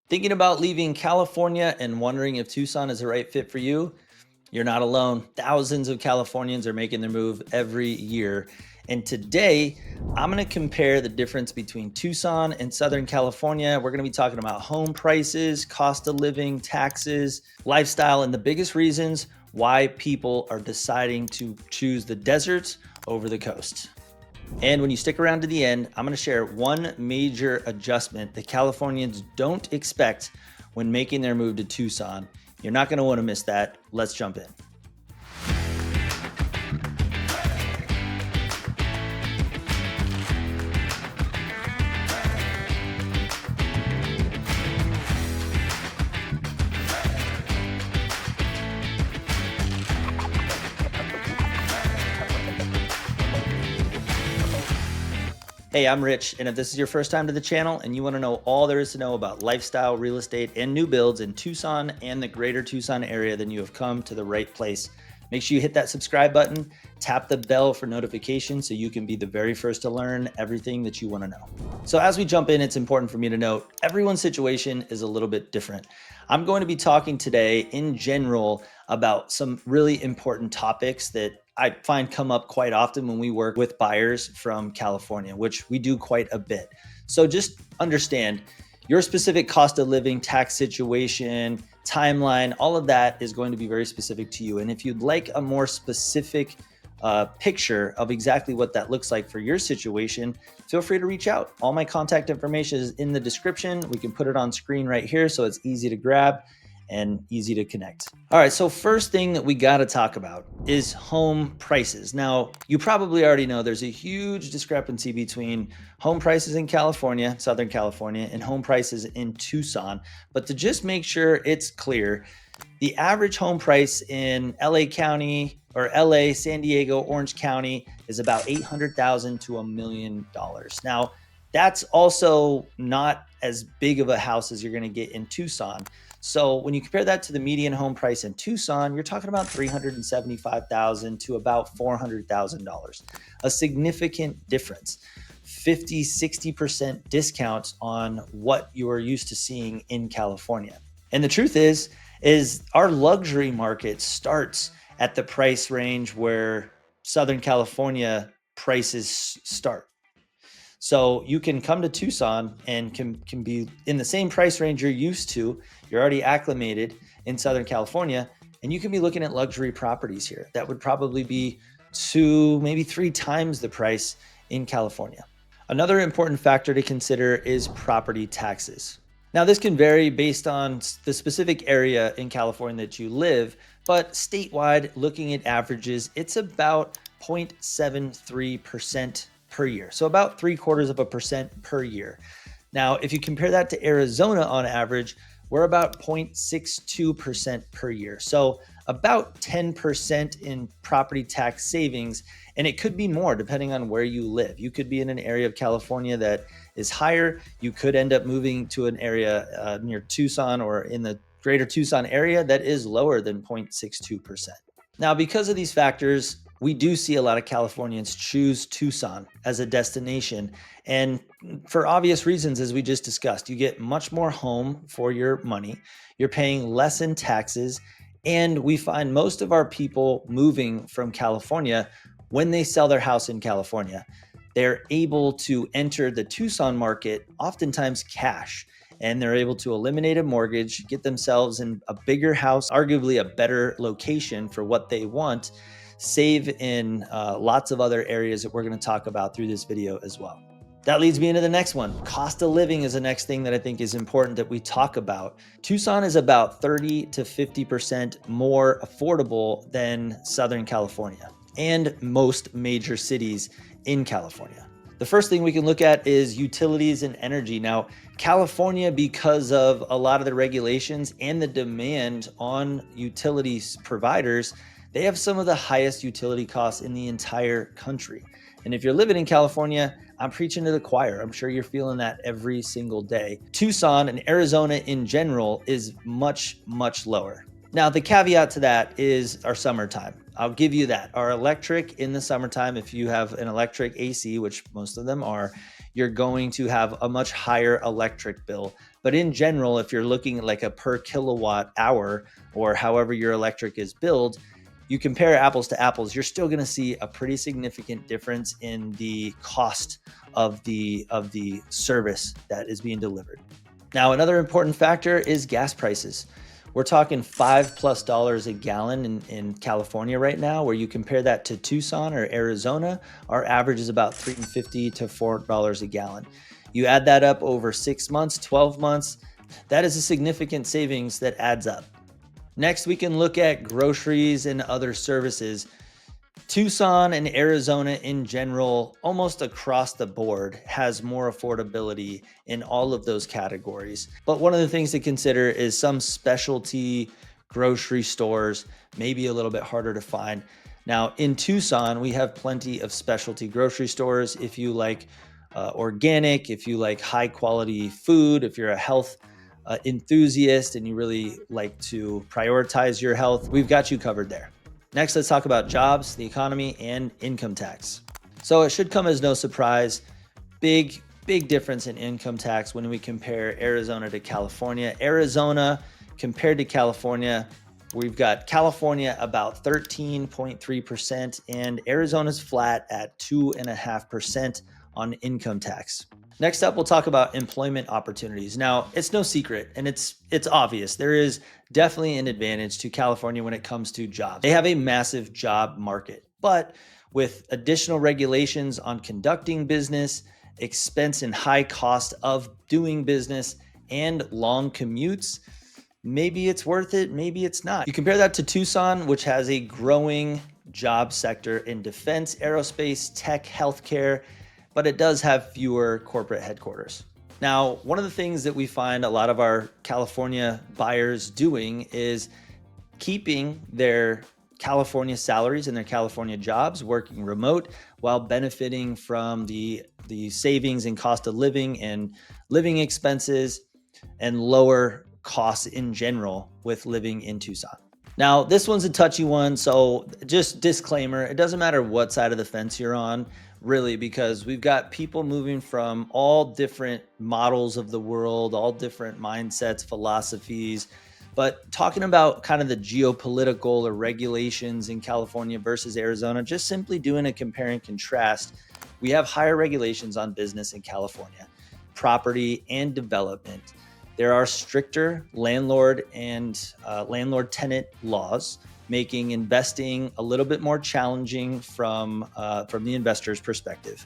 Thinking about leaving California and wondering if Tucson is the right fit for you? You're not alone. Thousands of Californians are making their move every year. And today, I'm going to compare the difference between Tucson and Southern California. We're going to be talking about home prices, cost of living, taxes, lifestyle, and the biggest reasons why people are deciding to choose the deserts over the coast. And when you stick around to the end, I'm going to share one major adjustment that Californians don't expect when making their move to Tucson. You're not going to want to miss that. Let's jump in. Hey, I'm Rich, and if this is your first time to the channel and you want to know all there is to know about lifestyle, real estate, and new builds in Tucson and the greater Tucson area, then you have come to the right place. Make sure you hit that subscribe button, tap the bell for notifications so you can be the very first to learn everything that you want to know. So as we jump in, it's important for me to note everyone's situation is a little bit different. I'm going to be talking today in general about some really important topics that I find come up quite often when we work with buyers from California, which we do quite a bit. So just understand your specific cost of living, tax situation, timeline, all of that is going to be very specific to you. And if you'd like a more specific picture of exactly what that looks like for your situation, feel free to reach out. All my contact information is in the description. We can put it on screen right here so it's easy to grab and easy to connect. All right, so first thing that we got to talk about is home prices. Now, you probably already know there's a huge discrepancy between home prices in California, Southern California, and home prices in Tucson. But to just make sure it's clear, the average home price in LA County or LA, San Diego, Orange County is about $800,000 to $1 million. Now, that's also not as big of a house as you're going to get in Tucson. So when you compare that to the median home price in Tucson, you're talking about $375,000 to about $400,000, a significant difference. 50, 60% discounts on what you are used to seeing in California. And the truth is our luxury market starts at the price range where Southern California prices start. So you can come to Tucson and can be in the same price range you're used to. You're already acclimated in Southern California, and you can be looking at luxury properties here. That would probably be 2, maybe 3 times the price in California. Another important factor to consider is property taxes. Now, this can vary based on the specific area in California that you live, but statewide, looking at averages, it's about 0.73% per year. So about 0.75% per year. Now, if you compare that to Arizona on average, we're about 0.62% per year. So about 10% in property tax savings. And it could be more depending on where you live. You could be in an area of California that is higher. You could end up moving to an area near Tucson or in the greater Tucson area that is lower than 0.62%. Now, because of these factors, we do see a lot of Californians choose Tucson as a destination. And for obvious reasons, as we just discussed, you get much more home for your money. You're paying less in taxes. And we find most of our people moving from California, when they sell their house in California, they're able to enter the Tucson market, oftentimes cash. And they're able to eliminate a mortgage, get themselves in a bigger house, arguably a better location for what they want, save in lots of other areas that we're going to talk about through this video as well. That leads me into the next one. Cost of living is the next thing that I think is important that we talk about. Tucson is about 30 to 50% more affordable than Southern California and most major cities in California. The first thing we can look at is utilities and energy. Now, California, because of a lot of the regulations and the demand on utilities providers, they have some of the highest utility costs in the entire country. And if you're living in California, I'm preaching to the choir. I'm sure you're feeling that every single day. Tucson and Arizona in general is much, much lower. Now, the caveat to that is our summertime. I'll give you that. Our electric in the summertime, if you have an electric AC, which most of them are, you're going to have a much higher electric bill But in general, if you're looking at like a per kilowatt hour or however your electric is billed, you compare apples to apples, you're still going to see a pretty significant difference in the cost of the service that is being delivered. Now, another important factor is gas prices. We're talking $5+ a gallon in California right now, where you compare that to Tucson or Arizona, our average is about $3.50 to $4 a gallon. You add that up over 6 months, 12 months, that is a significant savings that adds up. Next, we can look at groceries and other services. Tucson and Arizona in general, almost across the board, has more affordability in all of those categories. But one of the things to consider is some specialty grocery stores may be a little bit harder to find. Now, in Tucson, we have plenty of specialty grocery stores. If you like organic, if you like high quality food, if you're a health enthusiast and you really like to prioritize your health, we've got you covered there. Next, let's talk about jobs, the economy, and income tax. So it should come as no surprise, big difference in income tax when we compare Arizona to California. Arizona compared to California, we've got California about 13.3% and Arizona's flat at 2.5% on income tax. Next up, we'll talk about employment opportunities. Now, it's no secret and it's obvious. There is definitely an advantage to California when it comes to jobs. They have a massive job market, but with additional regulations on conducting business, expense and high cost of doing business, and long commutes, maybe it's worth it, maybe it's not. You compare that to Tucson, which has a growing job sector in defense, aerospace, tech, healthcare, but it does have fewer corporate headquarters. Now, one of the things that we find a lot of our California buyers doing is keeping their California salaries and their California jobs, working remote while benefiting from the savings and cost of living and living expenses and lower costs in general with living in Tucson. Now, this one's a touchy one, so just disclaimer, it doesn't matter what side of the fence you're on, really, because we've got people moving from all different models of the world, all different mindsets, philosophies. But talking about kind of the geopolitical or regulations in California versus Arizona, just simply doing a compare and contrast, we have higher regulations on business in California, property and development. There are stricter landlord and landlord-tenant laws, making investing a little bit more challenging from the investor's perspective.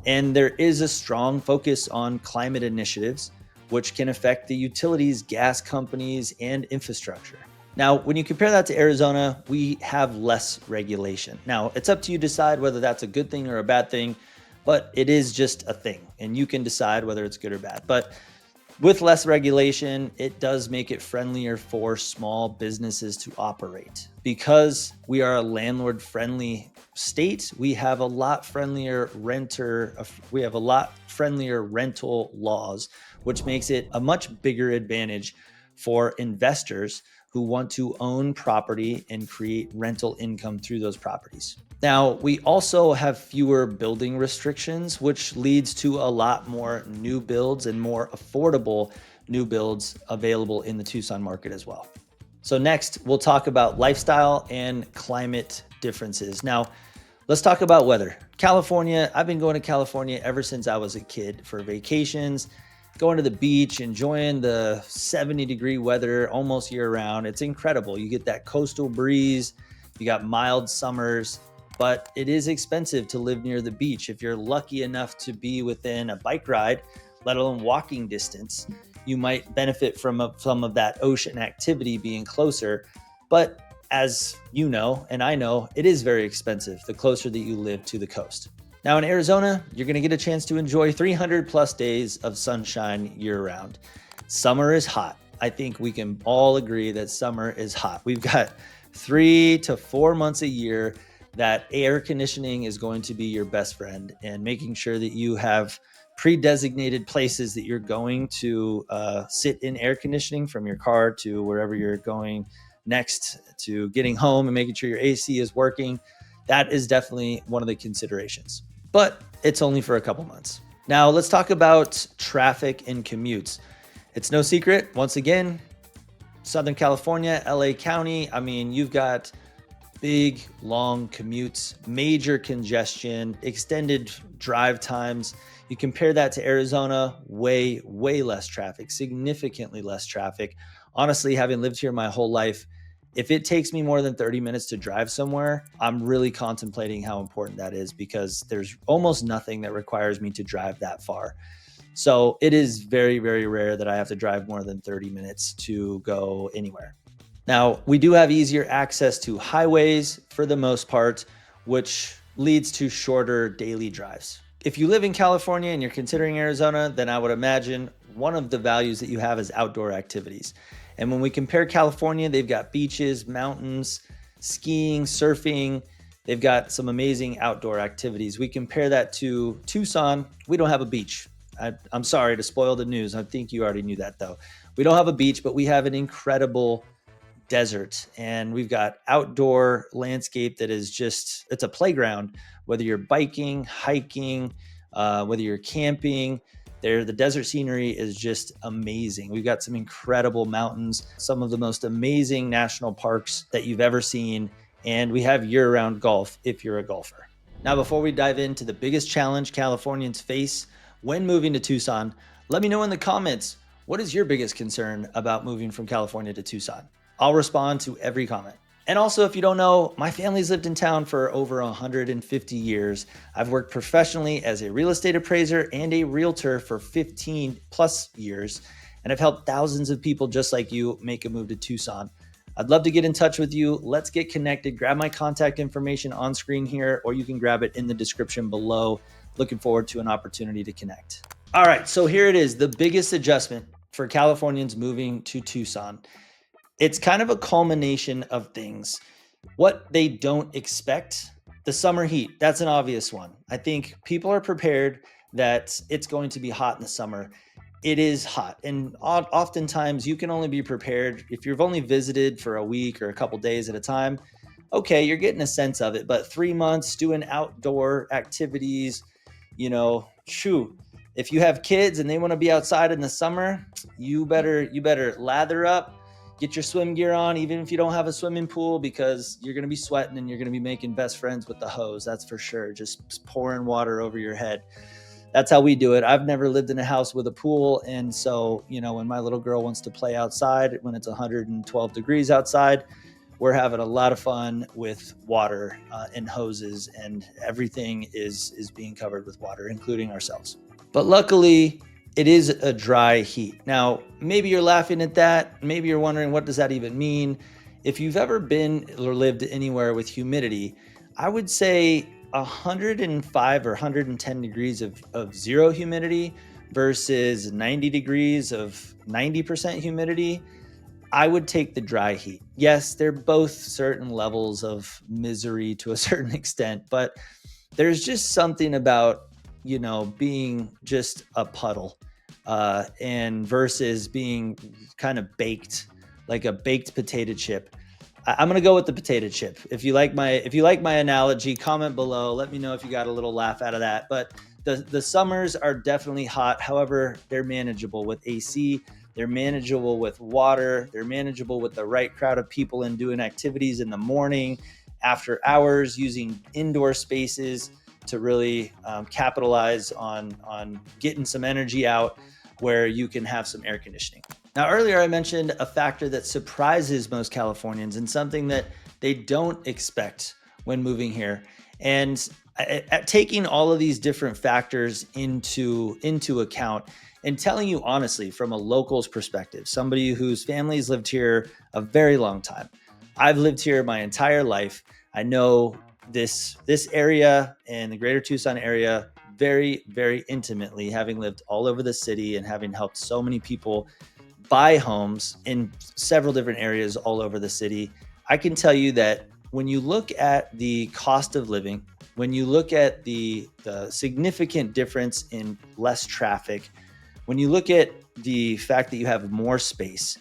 And there is a strong focus on climate initiatives, which can affect the utilities, gas companies, and infrastructure. Now, when you compare that to Arizona, we have less regulation. Now, it's up to you to decide whether that's a good thing or a bad thing, but it is just a thing, and you can decide whether it's good or bad. But with less regulation, it does make it friendlier for small businesses to operate. Because we are a landlord-friendly state, we have a lot friendlier rental laws, which makes it a much bigger advantage for investors who want to own property and create rental income through those properties. Now, we also have fewer building restrictions, which leads to a lot more new builds and more affordable new builds available in the Tucson market as well. So next, we'll talk about lifestyle and climate differences. Now, let's talk about weather. California, I've been going to California ever since I was a kid for vacations, going to the beach, enjoying the 70-degree weather almost year round. It's incredible. You get that coastal breeze, you got mild summers, but it is expensive to live near the beach. If you're lucky enough to be within a bike ride, let alone walking distance, you might benefit from some of that ocean activity being closer. But as you know, and I know, it is very expensive the closer that you live to the coast. Now in Arizona, you're going to get a chance to enjoy 300+ days of sunshine year round. Summer is hot. I think we can all agree that summer is hot. We've got 3 to 4 months a year that air conditioning is going to be your best friend, and making sure that you have pre-designated places that you're going to sit in air conditioning, from your car to wherever you're going next, to getting home and making sure your AC is working. That is definitely one of the considerations, but it's only for a couple months. Now let's talk about traffic and commutes. It's no secret, once again, Southern California, LA County, I mean, you've got big, long commutes, major congestion, extended drive times. You compare that to Arizona, way, way less traffic, significantly less traffic. Honestly, having lived here my whole life, if it takes me more than 30 minutes to drive somewhere, I'm really contemplating how important that is because there's almost nothing that requires me to drive that far. So it is very, very rare that I have to drive more than 30 minutes to go anywhere. Now, we do have easier access to highways for the most part, which leads to shorter daily drives. If you live in California and you're considering Arizona, then I would imagine one of the values that you have is outdoor activities. And when we compare California, they've got beaches, mountains, skiing, surfing. They've got some amazing outdoor activities. We compare that to Tucson. We don't have a beach. I'm sorry to spoil the news. I think you already knew that though. We don't have a beach, but we have an incredible desert, and we've got outdoor landscape that is just, it's a playground, whether you're biking, hiking, whether you're camping there. The desert scenery is just amazing. We've got some incredible mountains, some of the most amazing national parks that you've ever seen, and we have year-round golf if you're a golfer. Now, before we dive into the biggest challenge Californians face when moving to Tucson, let me know in the comments, what is your biggest concern about moving from California to Tucson? I'll respond to every comment. And also, if you don't know, my family's lived in town for over 150 years. I've worked professionally as a real estate appraiser and a realtor for 15 plus years, and I've helped thousands of people just like you make a move to Tucson. I'd love to get in touch with you. Let's get connected. Grab my contact information on screen here, or you can grab it in the description below. Looking forward to an opportunity to connect. All right, so here it is, the biggest adjustment for Californians moving to Tucson. It's kind of a culmination of things. What they don't expect, the summer heat, that's an obvious one. I think people are prepared that it's going to be hot in the summer. It is hot, and oftentimes you can only be prepared if you've only visited for a week or a couple days at a time. Okay, you're getting a sense of it, but 3 months doing outdoor activities, shoot, if you have kids and they want to be outside in the summer, you better lather up, get your swim gear on, even if you don't have a swimming pool, because you're going to be sweating and you're going to be making best friends with the hose. That's for sure. Just pouring water over your head. That's how we do it. I've never lived in a house with a pool. And so, when my little girl wants to play outside, when it's 112 degrees outside, we're having a lot of fun with water and hoses, and everything is being covered with water, including ourselves. But luckily, it is a dry heat. Now, maybe you're laughing at that. Maybe you're wondering, what does that even mean? If you've ever been or lived anywhere with humidity, I would say 105 or 110 degrees of zero humidity versus 90 degrees of 90% humidity, I would take the dry heat. Yes, they're both certain levels of misery to a certain extent, but there's just something about, being just a puddle and versus being kind of baked, like a baked potato chip. I'm gonna go with the potato chip. If you like my analogy, comment below. Let me know if you got a little laugh out of that. But the summers are definitely hot. However, they're manageable with AC. They're manageable with water. They're manageable with the right crowd of people and doing activities in the morning, after hours, using indoor spaces to really capitalize on getting some energy out where you can have some air conditioning. Now, earlier I mentioned a factor that surprises most Californians and something that they don't expect when moving here. And at taking all of these different factors into account and telling you honestly from a local's perspective, somebody whose family's lived here a very long time. I've lived here my entire life. I know this area and the greater Tucson area very, very intimately, having lived all over the city and having helped so many people buy homes in several different areas all over the city. I can tell you that when you look at the cost of living, when you look at the significant difference in less traffic, when you look at the fact that you have more space,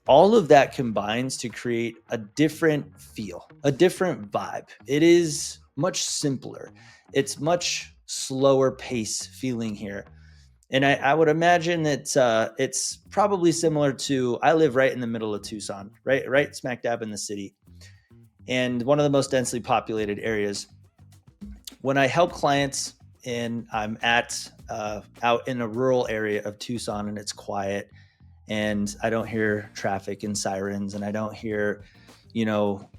all of that combines to create a different feel, a different vibe. It is much simpler. It's much slower pace feeling here. And I would imagine that it's probably similar to, I live right in the middle of Tucson, right smack dab in the city, and one of the most densely populated areas. When I help clients and I'm out in a rural area of Tucson and it's quiet and I don't hear traffic and sirens and I don't hear,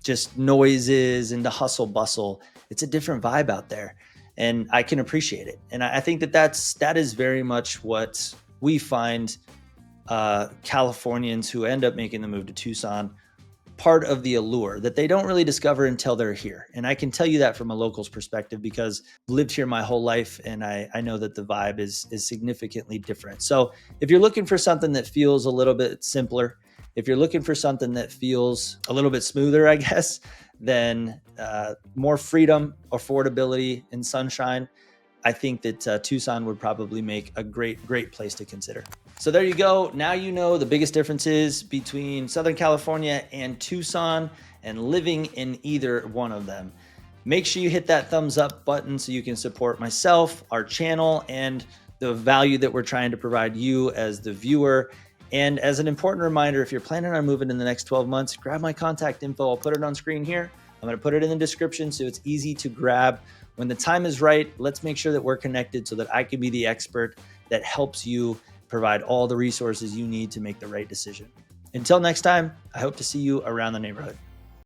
just noises and the hustle bustle. It's a different vibe out there, and I can appreciate it. And I think that is very much what we find Californians who end up making the move to Tucson, part of the allure that they don't really discover until they're here. And I can tell you that from a local's perspective because I've lived here my whole life, and I know that the vibe is significantly different. So if you're looking for something that feels a little bit simpler, if you're looking for something that feels a little bit smoother, I guess, then more freedom, affordability, and sunshine, I think that Tucson would probably make a great place to consider. So there you go. Now you know the biggest differences between Southern California and Tucson and living in either one of them. Make sure you hit that thumbs up button so you can support myself, our channel, and the value that we're trying to provide you as the viewer. And as an important reminder, if you're planning on moving in the next 12 months, grab my contact info. I'll put it on screen here. I'm going to put it in the description so it's easy to grab. When the time is right, let's make sure that we're connected so that I can be the expert that helps you provide all the resources you need to make the right decision. Until next time, I hope to see you around the neighborhood.